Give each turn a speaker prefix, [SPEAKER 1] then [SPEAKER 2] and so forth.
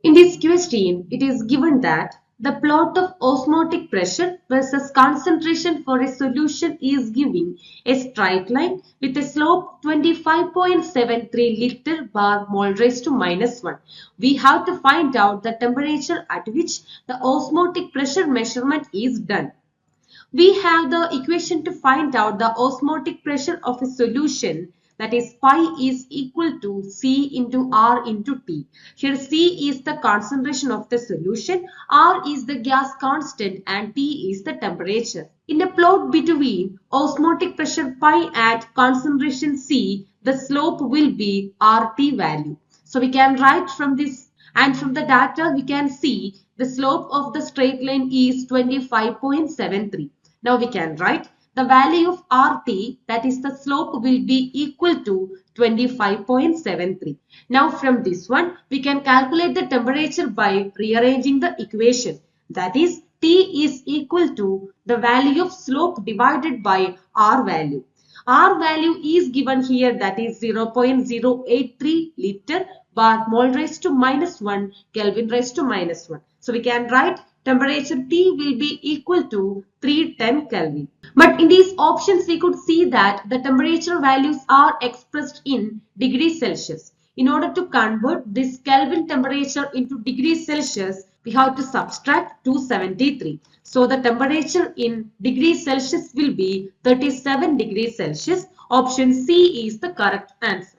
[SPEAKER 1] In this question, it is given that the plot of osmotic pressure versus concentration for a solution is giving a straight line with a slope 25.73 liter bar mole raised to -1. We have to find out the temperature at which the osmotic pressure measurement is done. We have the equation to find out the osmotic pressure of a solution, that is pi is equal to C into R into T. Here C is the concentration of the solution, R is the gas constant and T is the temperature. In a plot between osmotic pressure pi and concentration C, the slope will be RT value. So we can write from this, and from the data we can see the slope of the straight line is 25.73. Now we can write the value of RT, that is the slope, will be equal to 25.73. Now from this one we can calculate the temperature by rearranging the equation, that is T is equal to the value of slope divided by R value. R value is given here, that is 0.083 liter bar mole raised to -1 Kelvin raised to -1. So we can write temperature T will be equal to 310 Kelvin. But in these options we could see that the temperature values are expressed in degrees Celsius. In order to convert this Kelvin temperature into degrees Celsius, we have to subtract 273. So the temperature in degrees Celsius will be 37 degrees Celsius. Option C is the correct answer.